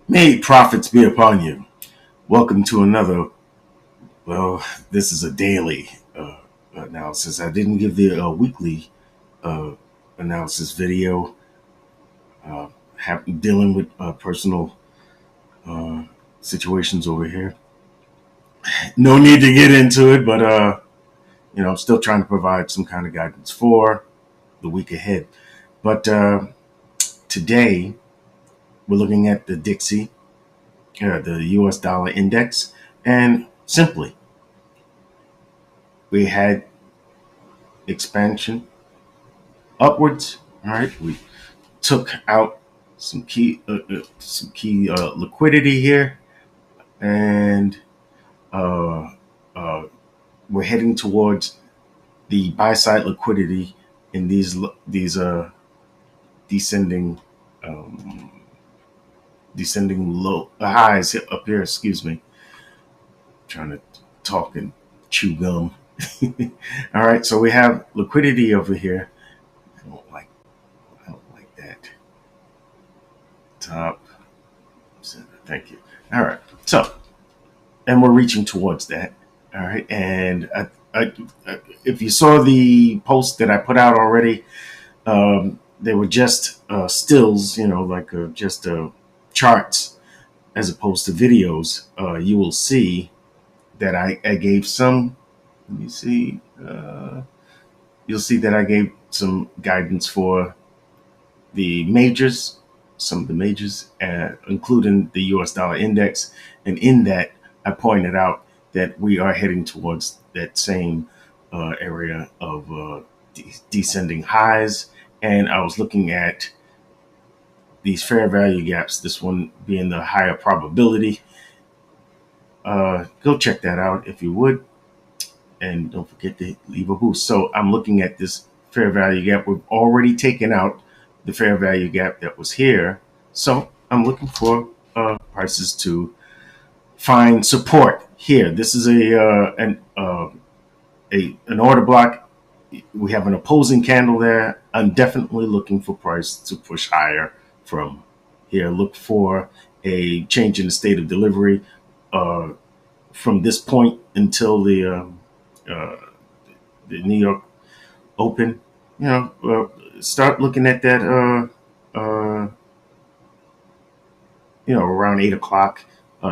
May profits be upon you. Welcome to another, well, this is a daily analysis. I didn't give the weekly uh, analysis video, dealing with personal uh, situations over here. No need to get into it, but I'm still trying to provide some kind of guidance for the week ahead. But today, we're looking at the Dixie, the US dollar index, and simply, we had expansion upwards. All right, we took out some key liquidity here, and uh, uh, we're heading towards the buy side liquidity in these descending um, descending low highs up here. Excuse me, trying to talk and chew gum. All right, so we have liquidity over here. I don't like that. Top center. Thank you. All right. So, and we're reaching towards that. All right. And if you saw the post that I put out already, they were just stills, just charts as opposed to videos. You will see that I gave some. Let me see. You'll see that I gave some guidance for the majors, some of the majors, including the US dollar index. And in that, I pointed out that we are heading towards that same area of descending highs. And I was looking at these fair value gaps, this one being the higher probability. Go check that out if you would. And don't forget to leave a boost. So I'm looking at this fair value gap. We've already taken out the fair value gap that was here. So I'm looking for prices to find support here. This is an order block. We have an opposing candle there. I'm definitely looking for price to push higher from here. Look for a change in the state of delivery from this point until the New York Open. Start looking at that. Around 8 o'clock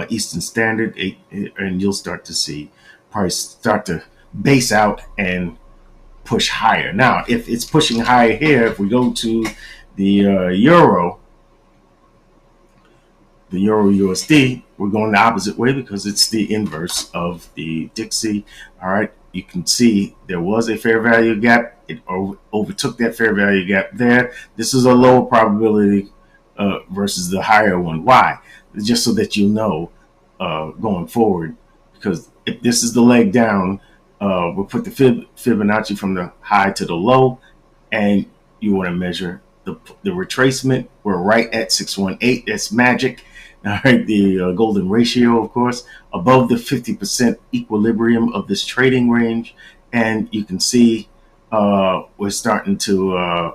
Eastern Standard, and you'll start to see price start to base out and push higher. Now, if it's pushing higher here, if we go to the Euro USD, we're going the opposite way because it's the inverse of the Dixie. All right, you can see there was a fair value gap. It overtook that fair value gap there. This is a lower probability versus the higher one. Why? Just so that you know going forward, because if this is the leg down, we'll put the Fibonacci from the high to the low, and you want to measure the retracement. We're right at 618. That's magic. All right, the golden ratio, of course, above the 50% equilibrium of this trading range. And you can see we're starting to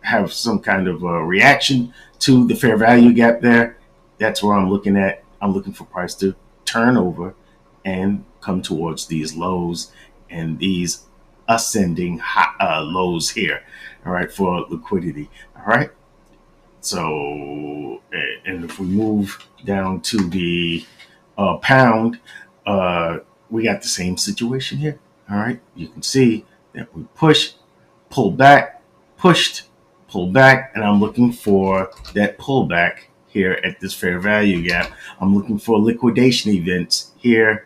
have some kind of reaction to the fair value gap there. That's where I'm looking at. I'm looking for price to turn over and come towards these lows and these ascending lows here. All right, for liquidity. All right. So, and if we move down to the pound, we got the same situation here. All right, you can see that we push, pull back, pushed, pull back, and I'm looking for that pullback here at this fair value gap. I'm looking for liquidation events here.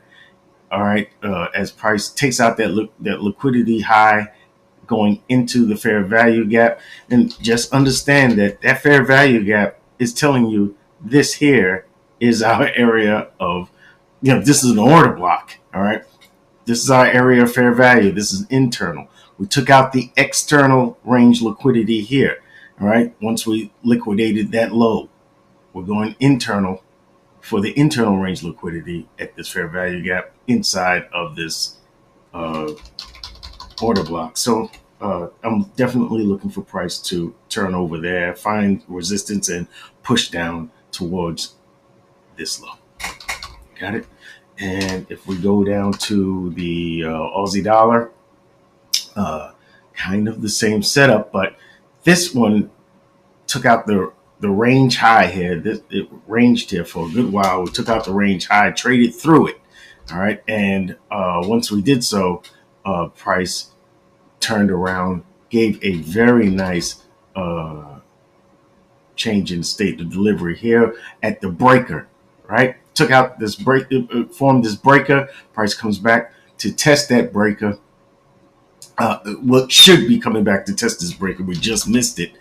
All right, as price takes out that liquidity high going into the fair value gap. And just understand that that fair value gap is telling you this here is our area of, this is an order block. All right. This is our area of fair value. This is internal. We took out the external range liquidity here. All right. Once we liquidated that low, we're going internal for the internal range liquidity at this fair value gap inside of this order block. So I'm definitely looking for price to turn over there, find resistance, and push down towards this low. Got it? And if we go down to the Aussie dollar, kind of the same setup, but this one took out the range high here. It ranged here for a good while. We took out the range high, traded through it. All right, and once we did so, price turned around, gave a very nice change in state of delivery here at the breaker. Right, took out this break, formed this breaker. Price comes back to test that breaker. What should be coming back to test this breaker. We just missed it.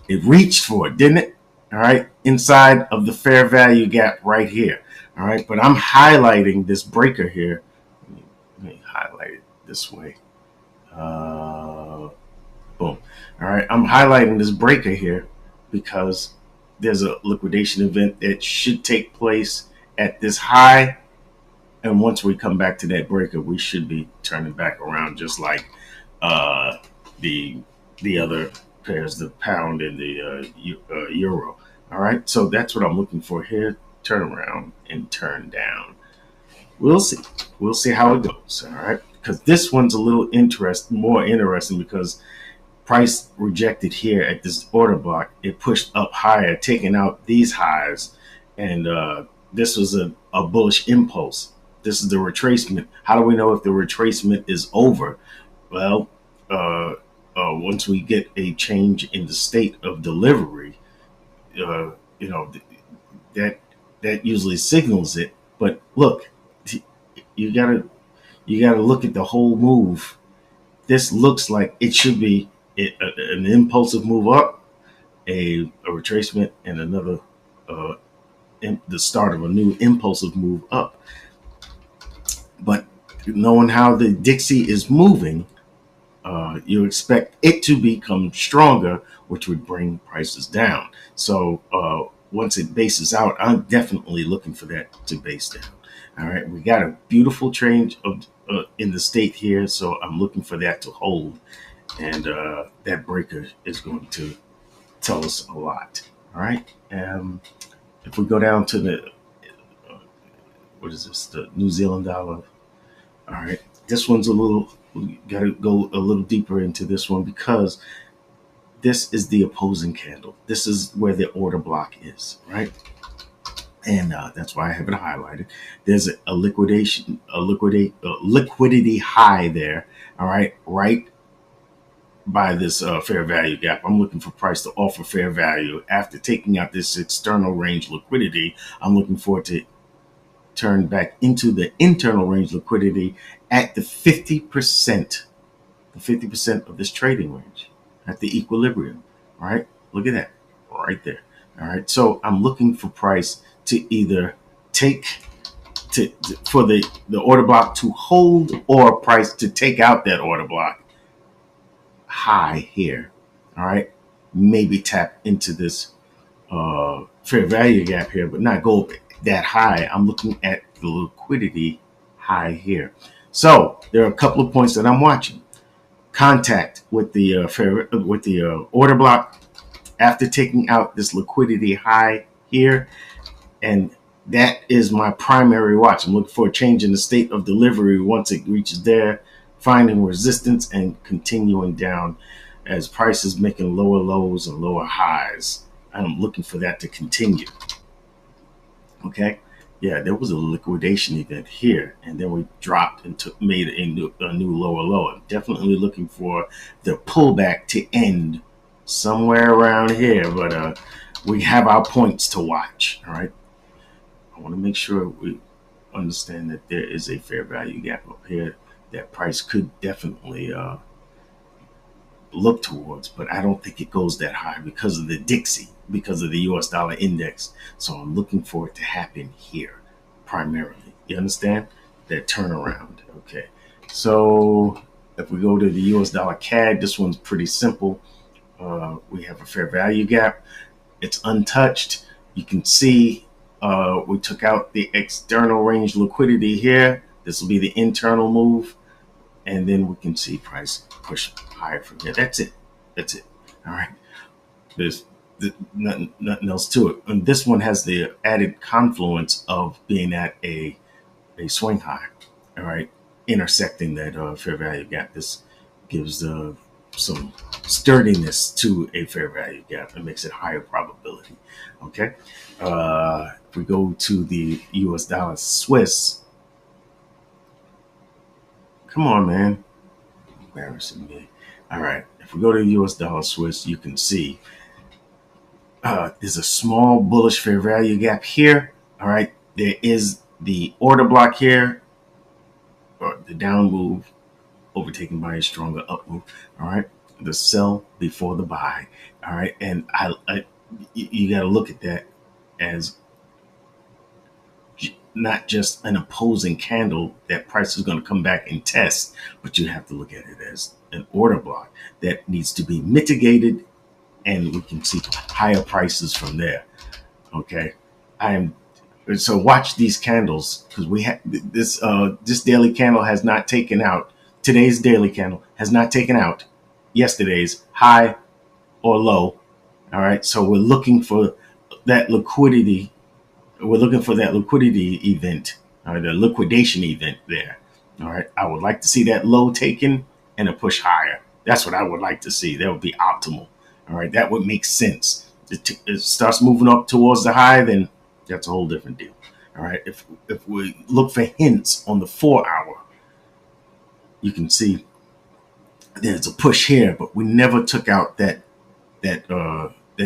It reached for it, didn't it? All right, inside of the fair value gap right here. All right, but I'm highlighting this breaker here. Let me highlight it this way. Boom. All right, I'm highlighting this breaker here because there's a liquidation event that should take place at this high. And once we come back to that breaker, we should be turning back around just like the other pairs, the pound and the euro. All right, so that's what I'm looking for here. Turn around and turn down. We'll see. We'll see how it goes. All right, because this one's a little more interesting because price rejected here at this order block. It pushed up higher, taking out these highs, and this was a bullish impulse. This is the retracement. How do we know if the retracement is over? Well, once we get a change in the state of delivery, that usually signals it. But look, you gotta look at the whole move. This looks like it should be an impulsive move up, a retracement, and another the start of a new impulsive move up. But knowing how the Dixie is moving, you expect it to become stronger, which would bring prices down. So once it bases out, I'm definitely looking for that to base down. All right, we got a beautiful change of in the state here, so I'm looking for that to hold, and that breaker is going to tell us a lot. All right, if we go down to the what is this? The New Zealand dollar. All right, this one's a little. We got to go a little deeper into this one because this is the opposing candle. This is where the order block is, right? And that's why I have it highlighted. There's a liquidity high there. All right, right by this fair value gap. I'm looking for price to offer fair value after taking out this external range liquidity. I'm looking for it to turn back into the internal range liquidity at the 50%, of this trading range at the equilibrium. All right, look at that right there. All right, so I'm looking for price to either for the order block to hold or price to take out that order block high here. All right, maybe tap into this fair value gap here, but not go that high. I'm looking at the liquidity high here. So there are a couple of points that I'm watching. Contact with the order block after taking out this liquidity high here, and that is my primary watch. I'm looking for a change in the state of delivery once it reaches there, finding resistance and continuing down as prices making lower lows and lower highs. I'm looking for that to continue. Okay, yeah, there was a liquidation event here, and then we dropped and made a new lower low. I'm definitely looking for the pullback to end somewhere around here, but we have our points to watch. All right, I want to make sure we understand that there is a fair value gap up here that price could definitely look towards, but I don't think it goes that high because of the Dixie, because of the US dollar index. So I'm looking for it to happen here primarily. You understand? That turnaround. Okay. So if we go to the US dollar CAD, this one's pretty simple. We have a fair value gap. It's untouched. You can see we took out the external range liquidity here. This will be the internal move. And then we can see price push higher from here. That's it. All right. There's nothing else to it. And this one has the added confluence of being at a swing high, all right, intersecting that fair value gap. This gives some sturdiness to a fair value gap and makes it higher probability. Okay, if we go to the US dollar Swiss, come on, man, embarrassing me. All right, if we go to US dollar Swiss, you can see there's a small bullish fair value gap here. All right, there is the order block here, or the down move overtaken by a stronger up move. All right, the sell before the buy. All right, and you got to look at that as not just an opposing candle that price is going to come back and test, but you have to look at it as an order block that needs to be mitigated, and we can see higher prices from there. Okay, so watch these candles, because we have this daily candle has not taken out, today's daily candle has not taken out yesterday's high or low. All right, so we're looking for that liquidity. We're looking for that liquidity event, or the liquidation event there. All right, I would like to see that low taken and a push higher. That's what I would like to see. That would be optimal. All right, that would make sense. It starts moving up towards the high, then that's a whole different deal. All right, if we look for hints on the 4 hour, you can see there's a push here, but we never took out that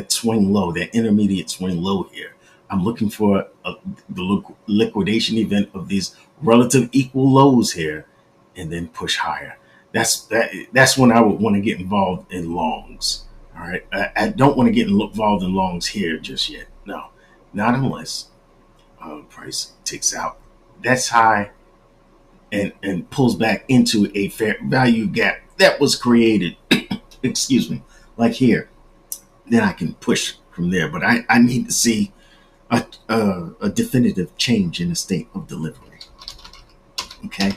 swing low, that intermediate swing low here. I'm looking for the liquidation event of these relative equal lows here, and then push higher. That's when I would want to get involved in longs. All right, I don't want to get involved in longs here just yet. No, not unless price takes out that's high and pulls back into a fair value gap that was created. Excuse me, like here. Then I can push from there. But I need to see a definitive change in the state of delivery. Okay.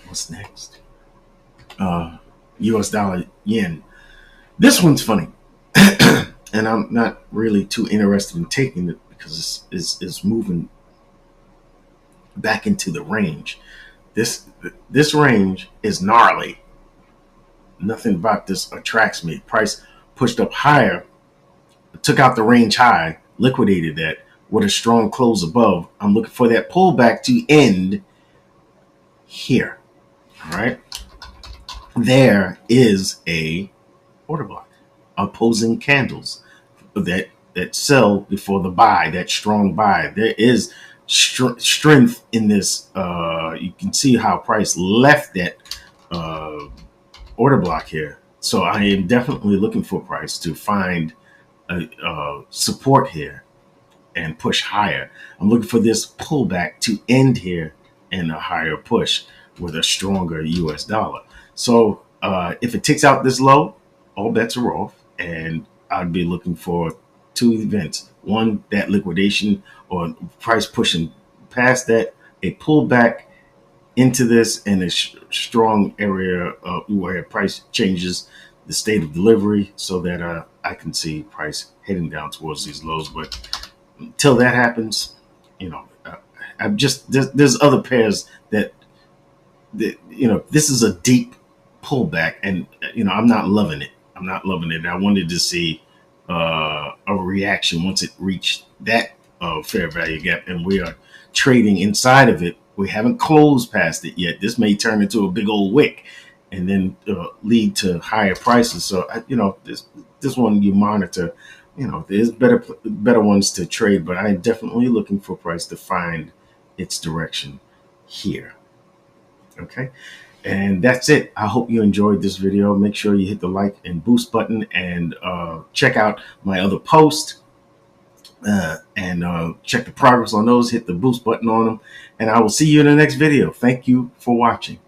What's next? US dollar yen. This one's funny. And I'm not really too interested in taking it because it's moving back into the range. This range is gnarly. Nothing about this attracts me. Price pushed up higher, took out the range high, liquidated that with a strong close above. I'm looking for that pullback to end here. All right. There is a order block, opposing candles that sell before the buy, that strong buy. There is strength in this. You can see how price left that order block here. So I am definitely looking for price to find support here and push higher. I'm looking for this pullback to end here and a higher push with a stronger US dollar. So if it takes out this low, all bets are off, and I'd be looking for two events. One, that liquidation or price pushing past that, a pullback into this, and a strong area where price changes the state of delivery, so that I can see price heading down towards these lows. But until that happens, I'm just there's other pairs that this is a deep pullback, and I'm not loving it. I wanted to see a reaction once it reached that fair value gap, and we are trading inside of it. We haven't closed past it yet. This may turn into a big old wick and then lead to higher prices. So this one you monitor. There's better ones to trade, but I'm definitely looking for price to find its direction here. Okay. And that's it. I hope you enjoyed this video. Make sure you hit the like and boost button, and check out my other posts, and check the progress on those. Hit the boost button on them, and I will see you in the next video. Thank you for watching.